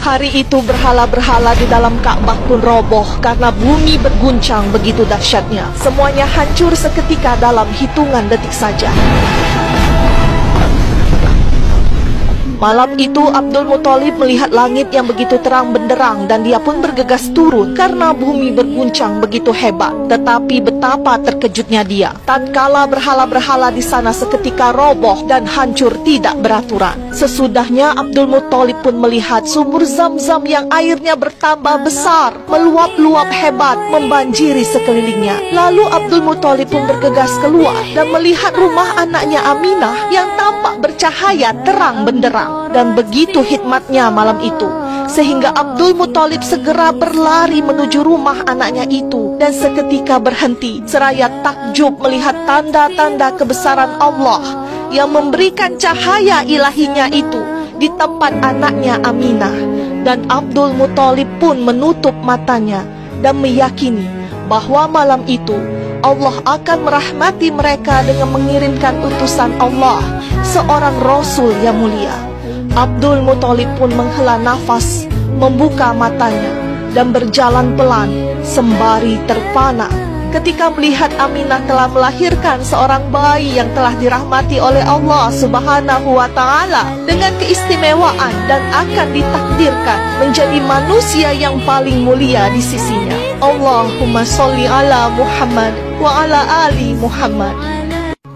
Hari itu berhala-berhala di dalam Ka'bah pun roboh karena bumi berguncang begitu dahsyatnya. Semuanya hancur seketika dalam hitungan detik saja. Malam itu Abdul Muthalib melihat langit yang begitu terang benderang dan dia pun bergegas turun karena bumi berguncang begitu hebat. Tetapi betapa terkejutnya dia tatkala berhala-berhala di sana seketika roboh dan hancur tidak beraturan. Sesudahnya Abdul Muthalib pun melihat sumur Zam-Zam yang airnya bertambah besar, meluap-luap hebat, membanjiri sekelilingnya. Lalu Abdul Muthalib pun bergegas keluar dan melihat rumah anaknya Aminah yang tampak bercahaya terang benderang. Dan begitu hikmatnya malam itu, sehingga Abdul Muthalib segera berlari menuju rumah anaknya itu dan seketika berhenti seraya takjub melihat tanda-tanda kebesaran Allah yang memberikan cahaya ilahinya itu di tempat anaknya Aminah. Dan Abdul Muthalib pun menutup matanya dan meyakini bahwa malam itu Allah akan merahmati mereka dengan mengirimkan utusan Allah, seorang Rasul yang mulia. Abdul Muthalib pun menghela nafas, membuka matanya dan berjalan pelan sembari terpana ketika melihat Aminah telah melahirkan seorang bayi yang telah dirahmati oleh Allah Subhanahu wa Ta'ala dengan keistimewaan dan akan ditakdirkan menjadi manusia yang paling mulia di sisinya. Allahumma sholli ala Muhammad wa ala ali Muhammad.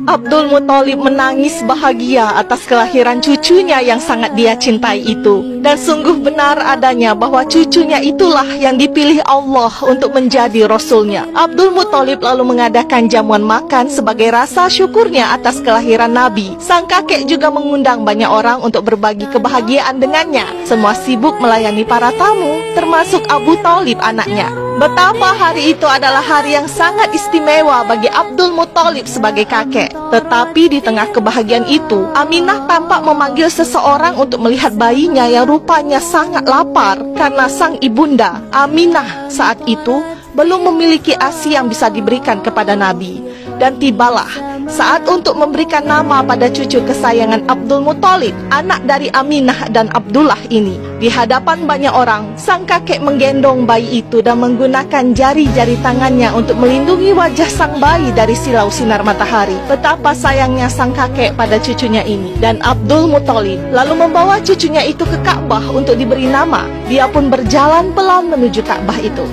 Abdul Muthalib menangis bahagia atas kelahiran cucunya yang sangat dia cintai itu. Dan sungguh benar adanya bahwa cucunya itulah yang dipilih Allah untuk menjadi Rasulnya. Abdul Muthalib lalu mengadakan jamuan makan sebagai rasa syukurnya atas kelahiran Nabi. Sang kakek juga mengundang banyak orang untuk berbagi kebahagiaan dengannya. Semua sibuk melayani para tamu, termasuk Abu Thalib anaknya. Betapa hari itu adalah hari yang sangat istimewa bagi Abdul Muthalib sebagai kakek. Tetapi di tengah kebahagiaan itu, Aminah tampak memanggil seseorang untuk melihat bayinya yang rupanya sangat lapar karena sang ibunda, Aminah, saat itu belum memiliki ASI yang bisa diberikan kepada Nabi. Dan tibalah saat untuk memberikan nama pada cucu kesayangan Abdul Muthalib, anak dari Aminah dan Abdullah ini. Di hadapan banyak orang, sang kakek menggendong bayi itu dan menggunakan jari-jari tangannya untuk melindungi wajah sang bayi dari silau sinar matahari. Betapa sayangnya sang kakek pada cucunya ini. Dan Abdul Muthalib lalu membawa cucunya itu ke Ka'bah untuk diberi nama. Dia pun berjalan pelan menuju Ka'bah itu.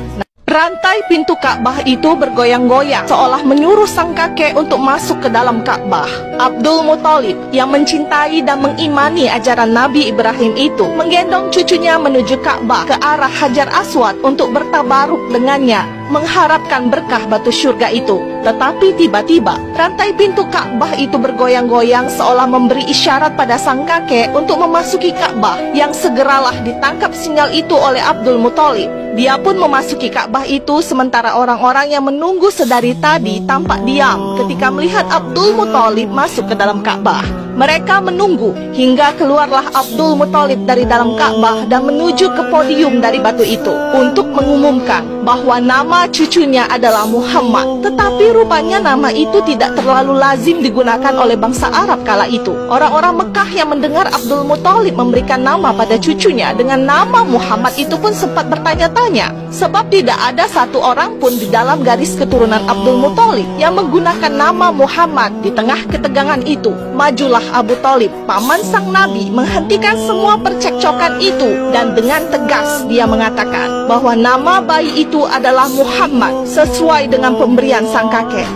Rantai pintu Ka'bah itu bergoyang-goyang seolah menyuruh sang kakek untuk masuk ke dalam Ka'bah. Abdul Muthalib yang mencintai dan mengimani ajaran Nabi Ibrahim itu menggendong cucunya menuju Ka'bah ke arah Hajar Aswad untuk bertabaruk dengannya, mengharapkan berkah batu surga itu. Tetapi tiba-tiba rantai pintu Ka'bah itu bergoyang-goyang seolah memberi isyarat pada sang kakek untuk memasuki Ka'bah, yang segeralah ditangkap sinyal itu oleh Abdul Muthalib. Dia pun memasuki Ka'bah itu sementara orang-orang yang menunggu sedari tadi tampak diam ketika melihat Abdul Muthalib masuk ke dalam Ka'bah. Mereka menunggu hingga keluarlah Abdul Muthalib dari dalam Ka'bah dan menuju ke podium dari batu itu untuk mengumumkan bahwa nama cucunya adalah Muhammad. Tetapi rupanya nama itu tidak terlalu lazim digunakan oleh bangsa Arab kala itu. Orang-orang Mekah yang mendengar Abdul Muthalib memberikan nama pada cucunya dengan nama Muhammad itu pun sempat bertanya-tanya, sebab tidak ada satu orang pun di dalam garis keturunan Abdul Muthalib yang menggunakan nama Muhammad. Di tengah ketegangan itu, majulah Abu Thalib, paman sang Nabi, menghentikan semua percekcokan itu dan dengan tegas dia mengatakan bahwa nama bayi itu adalah Muhammad sesuai dengan pemberian sang kakek.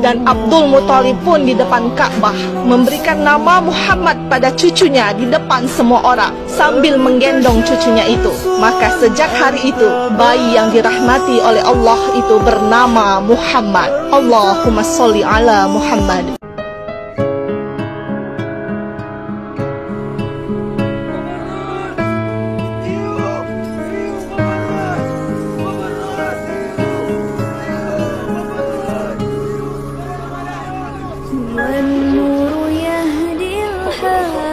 Dan Abdul Muthalib pun di depan Ka'bah memberikan nama Muhammad pada cucunya di depan semua orang sambil menggendong cucunya itu. Maka sejak hari itu bayi yang dirahmati oleh Allah itu bernama Muhammad. Allahumma sholli ala Muhammad. والنور يهدي الحائرين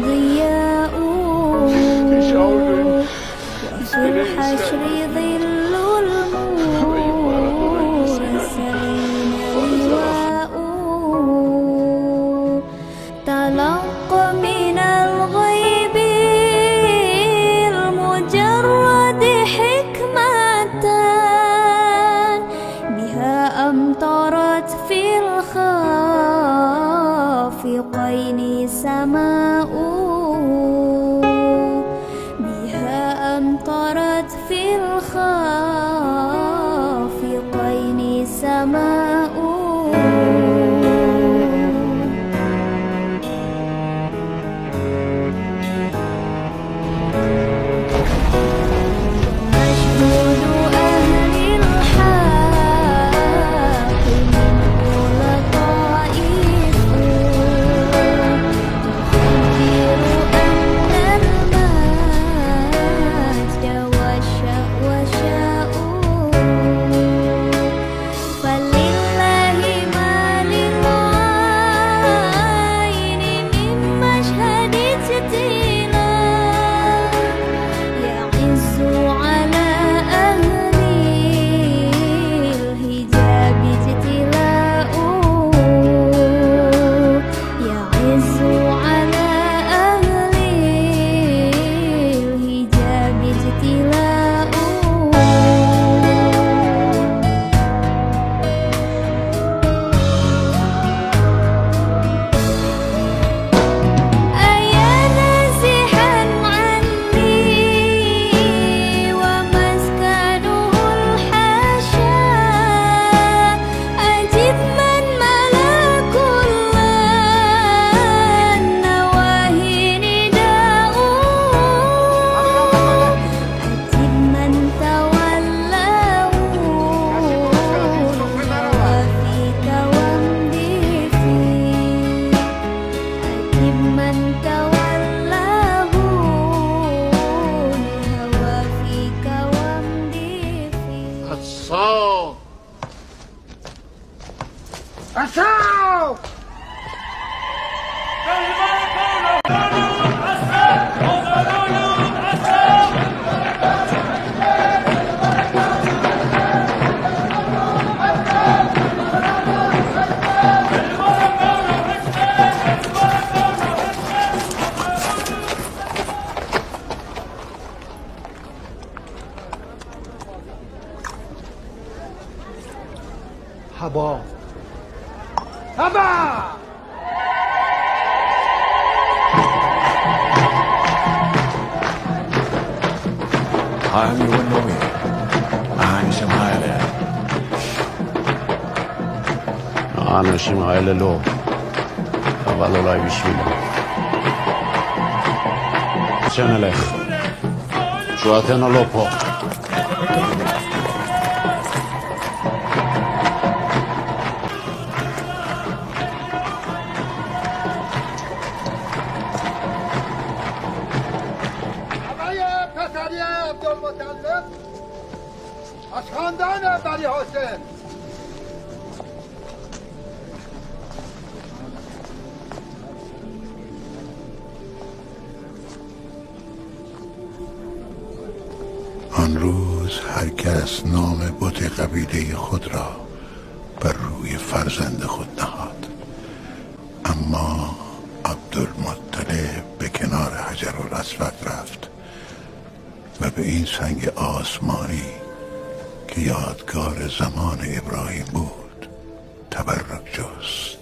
ضياء في الحشر ظل المرسلين لواء الخافقين سماء بها أمطرت في الخافقين سماء هبا هبا I'm Iwanomi. I'm Haile. אנשים האלה לא, אבל אולי בשבילו. שנלך. תשועתנו לא פה. از خاندان بنی حسین آن روز هر کس نام بت قبیله خود را بر روی فرزند خود نهاد، اما عبدالمطلب به کنار حجرالاسود رفت و به این سنگ آسمانی که یادگار زمان ابراهیم بود تبرک جست.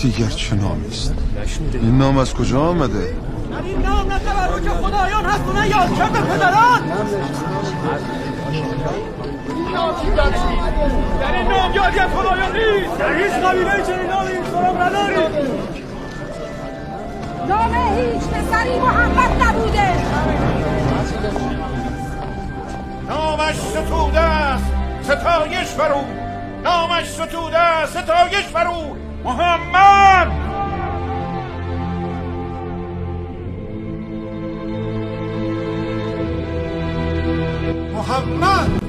دیگر چه نامی است؟ این نام از کجا آمده؟ در این نام نه تبرک خدایان هست و نه یادکرد پدران. در این نام یادی از خدایان نیست. در هیچ قبیله چنین نامی سراغ نداریم. نام هیچ پسری محمد نبوده. نامش ستوده است ستایش بر او، نامش ستوده است ستایش بر او، محمد. محمد